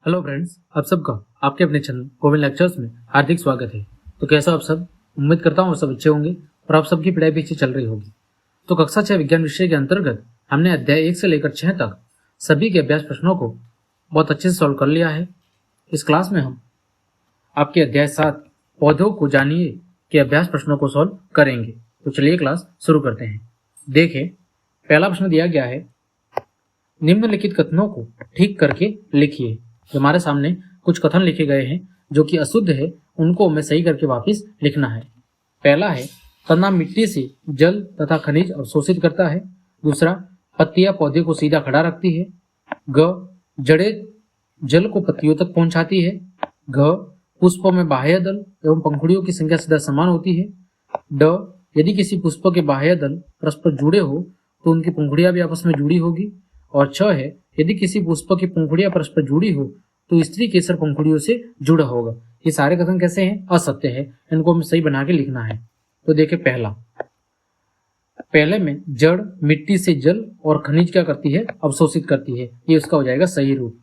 Hello friends, आप सबका आपके अपने चैनल कोविन लेक्चर्स में हार्दिक स्वागत है। तो कैसा आप सब? उम्मीद करता हूँ सब अच्छे होंगे और आप सबकी पढ़ाई भी अच्छी चल रही होगी। तो कक्षा 6 विज्ञान विषय के अंतर्गत हमने अध्याय 1 से लेकर 6 तक सभी के अभ्यास प्रश्नों को बहुत अच्छे से सॉल्व कर लिया है। इस क्लास में हम आपके अध्याय 7 पौधों को जानिए के अभ्यास प्रश्नों को सॉल्व करेंगे। तो चलिए क्लास शुरू करते हैं। देखें, पहला प्रश्न दिया गया है, निम्नलिखित कथनों को ठीक करके लिखिए। हमारे सामने कुछ कथन लिखे गए हैं जो कि अशुद्ध है, उनको हमें सही करके वापस लिखना है। पहला है, तना मिट्टी से जल तथा खनिज अवशोषित करता है। दूसरा, पत्तियां पौधे को सीधा खड़ा रखती है। ग, जड़ें जल को पत्तियों तक पहुंचाती है। घ, पुष्पों में बाह्य दल एवं पंखुड़ियों की संख्या सीधा समान होती है। ड, यदि किसी पुष्प के बाह्य दल परस्पर जुड़े हो तो उनकी पंखुड़ियां भी आपस में जुड़ी होगी। और 6 है, यदि किसी पुष्प की पंखुड़ियां परस्पर जुड़ी हो तो स्त्री केसर पंखुड़ियों से जुड़ा होगा। ये सारे कथन कैसे हैं? असत्य है। इनको हमें सही बना के लिखना है। तो देखिए, पहले में जड़ मिट्टी से जल और खनिज क्या करती है? अवशोषित करती है। ये उसका हो जाएगा सही रूप।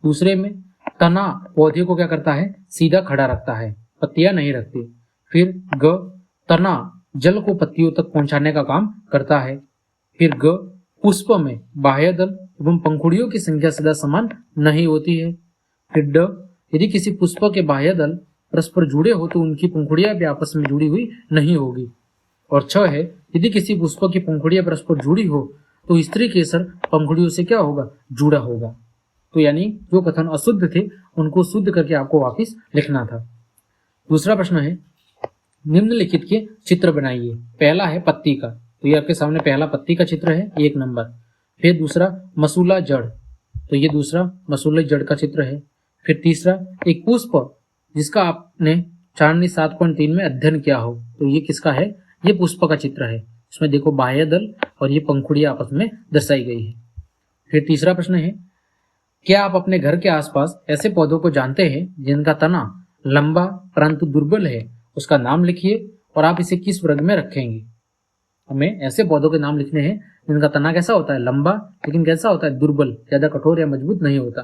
दूसरे में तना पौधे को क्या करता है? सीधा खड़ा रखता है, पत्तियां नहीं रखती। फिर ग, तना जल को पत्तियों तक पहुंचाने का काम करता है। फिर ग, पुष्प में बाह्य दल एवं पंखुड़ियों की संख्या सदा समान नहीं होती है। फिर ड, यदि किसी पुष्प के बाह्य दल परस्पर जुड़े हो तो उनकी पंखुड़ियां भी आपस में जुड़ी हुई नहीं होगी। और 6 है, यदि किसी पुष्प की पंखुड़ियां परस्पर जुड़ी हो तो स्त्री केसर पंखुड़ियों से क्या होगा? जुड़ा होगा। तो यानी जो कथन अशुद्ध थे उनको शुद्ध करके आपको वापिस लिखना था। दूसरा प्रश्न है, निम्नलिखित के चित्र बनाइए। पहला है पत्ती का, तो ये आपके सामने पहला पत्ती का चित्र है, 1 नंबर। फिर दूसरा मसूला जड़, तो ये दूसरा मसूला जड़ का चित्र है। फिर तीसरा एक पुष्प जिसका आपने सारणी 7.3 में अध्ययन किया हो, तो ये किसका है? ये पुष्प का चित्र है। इसमें देखो बाह्य दल और ये पंखुड़ियां आपस में दर्शाई गई है। फिर तीसरा प्रश्न है, क्या आप अपने घर के आसपास ऐसे पौधों को जानते हैं जिनका तना लंबा परंतु दुर्बल है? उसका नाम लिखिए और आप इसे किस वर्ग में रखेंगे। हमें ऐसे पौधों के नाम लिखने हैं जिनका तना कैसा होता है? लंबा, लेकिन कैसा होता है? दुर्बल, ज्यादा कठोर या मजबूत नहीं होता।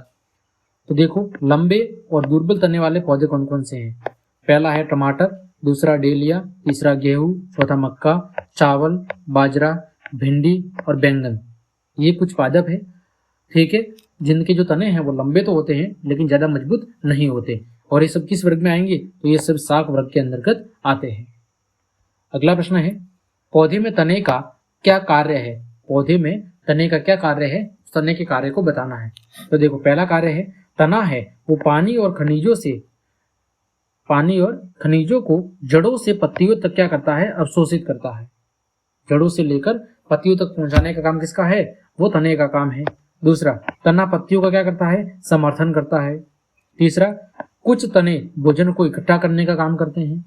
तो देखो, लंबे और दुर्बल तने वाले पौधे कौन कौन से हैं? पहला है टमाटर, दूसरा डेलिया, तीसरा गेहूं, चौथा मक्का, चावल, बाजरा, भिंडी और बैंगन। ये कुछ पादप है, ठीक है, जिनके जो तने हैं वो लंबे तो होते हैं लेकिन ज्यादा मजबूत नहीं होते। और ये सब किस वर्ग में आएंगे? तो ये सब शाक वर्ग के अंतर्गत आते हैं। अगला प्रश्न है, पौधे में तने का क्या कार्य है? पौधे में तने का क्या कार्य है? तने के कार्य को बताना है। तो देखो, पहला कार्य है, तना है वो पानी और खनिजों को जड़ों से पत्तियों तक क्या करता है? अवशोषित करता है। जड़ों से लेकर पत्तियों तक पहुंचाने का काम किसका है? वो तने का काम है। दूसरा, तना पत्तियों का क्या करता है? समर्थन करता है। तीसरा, कुछ तने भोजन को इकट्ठा करने का काम करते हैं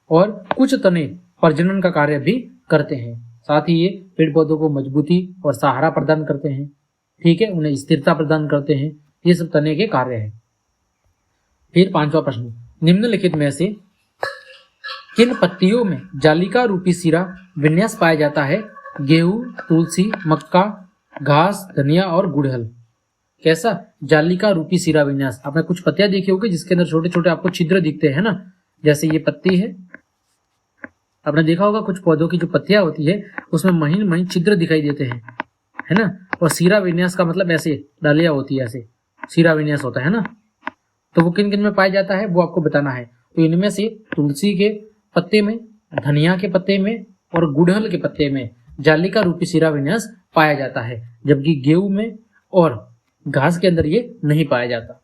और कुछ तने प्रजनन का कार्य भी करते हैं। साथ ही ये पेड़ पौधों को मजबूती और सहारा प्रदान करते हैं, ठीक है, उन्हें स्थिरता प्रदान करते हैं। ये सब तने के कार्य हैं। फिर 5वां प्रश्न, निम्नलिखित में से किन पत्तियों में जालिका रूपी सिरा विन्यास पाया जाता है? गेहूं, तुलसी, मक्का, घास, धनिया और गुड़हल। कैसा? जालिका रूपी सिरा विन्यास। आपने कुछ पत्तियां देखी होगी जिसके अंदर छोटे छोटे आपको छिद्र दिखते हैं ना, जैसे ये पत्ती है। आपने देखा होगा कुछ पौधों की जो पत्तियां होती है उसमें महीन महीन छिद्र दिखाई देते हैं, है ना। और सिरा विन्यास का मतलब ऐसे डालियां होती है, ऐसे सिरा विन्यास होता है ना। तो वो किन किन में पाया जाता है वो आपको बताना है। तो इनमें से तुलसी के पत्ते में, धनिया के पत्ते में और गुड़हल के पत्ते में जालिका रूपी सिरा विन्यास पाया जाता है, जबकि गेहूं में और घास के अंदर ये नहीं पाया जाता।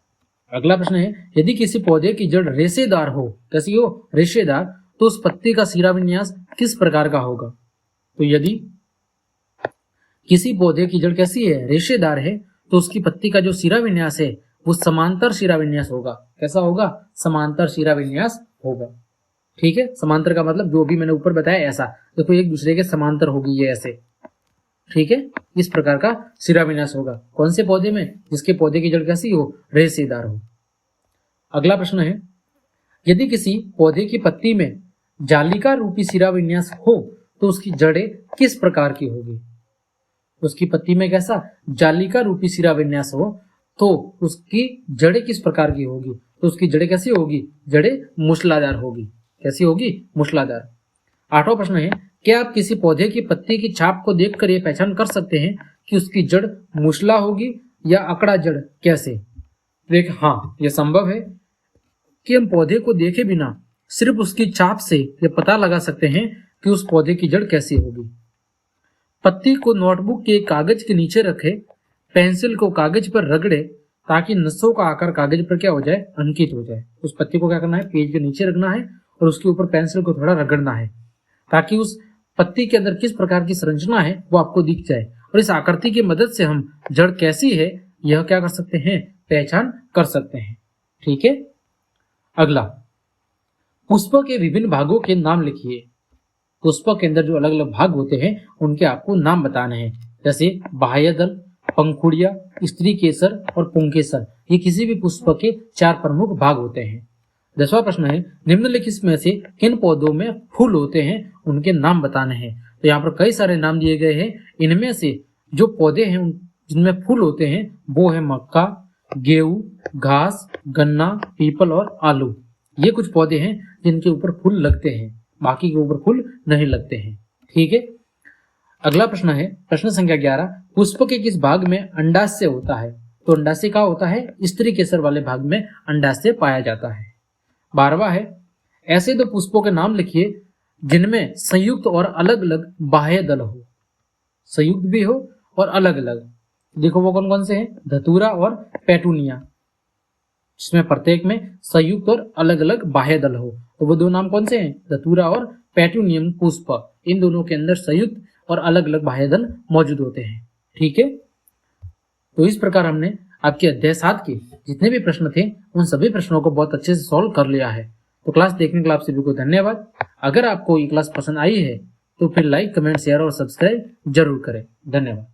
अगला प्रश्न है, यदि किसी पौधे की जड़ रेशेदार हो, कैसी हो? रेशेदार, तो उस पत्ती का सिरा विन्यास किस प्रकार का होगा? तो यदि किसी पौधे की जड़ कैसी है? रेशेदार है, तो उसकी पत्ती का जो सिरा विन्यास है वो समांतर सिरा विन्यास होगा। कैसा होगा? समांतर सिरा विन्यास होगा, ठीक है। समांतर का मतलब जो भी मैंने ऊपर बताया ऐसा, देखो एक दूसरे के समांतर होगी ये ऐसे, ठीक है। इस प्रकार का सिरा विन्यास होगा। कौन से पौधे में? जिसके पौधे की जड़ कैसी हो? रेशेदार हो। अगला प्रश्न है, यदि किसी पौधे की पत्ती में जालिका रूपी सिरा विन्यास हो तो उसकी जड़ें किस प्रकार की होगी? उसकी पत्ती में कैसा? जालिका रूपी सिरा विन्यास हो तो उसकी जड़ें किस प्रकार की होगी? तो उसकी जड़ें कैसी होगी? जड़ें मूसलाधार होगी। कैसी होगी? मूसलाधार। 8वां प्रश्न है, क्या आप किसी पौधे की पत्ती की छाप को देखकर यह पहचान कर सकते हैं कि उसकी जड़ मूसला होगी या अकड़ा जड़? कैसे? देख, हाँ, यह संभव है कि हम पौधे को देखे बिना सिर्फ उसकी छाप से यह पता लगा सकते हैं कि उस पौधे की जड़ कैसी होगी। पत्ती को नोटबुक के कागज के नीचे रखे, पेंसिल को कागज पर रगड़े ताकि नसों का आकार कागज पर क्या हो जाए? अंकित हो जाए। उस पत्ती को क्या करना है? पेज के नीचे रखना है और उसके ऊपर पेंसिल को थोड़ा रगड़ना है ताकि उस पत्ती के अंदर किस प्रकार की संरचना है वो आपको दिख जाए, और इस आकृति की मदद से हम जड़ कैसी है यह क्या कर सकते हैं? पहचान कर सकते हैं। ठीक है। अगला, पुष्प के विभिन्न भागों के नाम लिखिए। पुष्प के अंदर जो अलग अलग भाग होते हैं उनके आपको नाम बताने हैं, जैसे बाह्य दल, पंखुड़िया, स्त्री केसर और पुंकेसर। ये किसी भी पुष्प के 4 प्रमुख भाग होते हैं। 10वां प्रश्न है, निम्नलिखित में से किन पौधों में फूल होते हैं उनके नाम बताने हैं। तो यहाँ पर कई सारे नाम दिए गए हैं। इनमें से जो पौधे हैं जिनमें फूल होते हैं वो है मक्का, गेहूं, घास, गन्ना, पीपल और आलू। ये कुछ पौधे हैं जिनके ऊपर फूल लगते हैं, बाकी के ऊपर फूल नहीं लगते हैं। ठीक है। अगला प्रश्न है, प्रश्न संख्या 11, पुष्प के किस भाग में अंडाशय होता है? तो अंडाशय क्या होता है? स्त्री केसर वाले भाग में अंडाशय पाया जाता है। 12वां है, ऐसे 2 पुष्पों के नाम लिखिए जिनमें संयुक्त और अलग अलग बाह्य दल हो। संयुक्त भी हो और अलग अलग। देखो वो कौन कौन से हैं? धतूरा और पेटूनिया, जिसमें प्रत्येक में संयुक्त और अलग अलग बाह्य दल हो। तो वो 2 नाम कौन से हैं? धतूरा और पेटूनियम पुष्प। इन दोनों के अंदर संयुक्त और अलग अलग बाह्य दल मौजूद होते हैं। ठीक है। तो इस प्रकार हमने आपके अध्याय 7 के जितने भी प्रश्न थे उन सभी प्रश्नों को बहुत अच्छे से सॉल्व कर लिया है। तो क्लास देखने के लिए आप सभी को धन्यवाद। अगर आपको ये क्लास पसंद आई है तो फिर लाइक, कमेंट, शेयर और सब्सक्राइब जरूर करें। धन्यवाद।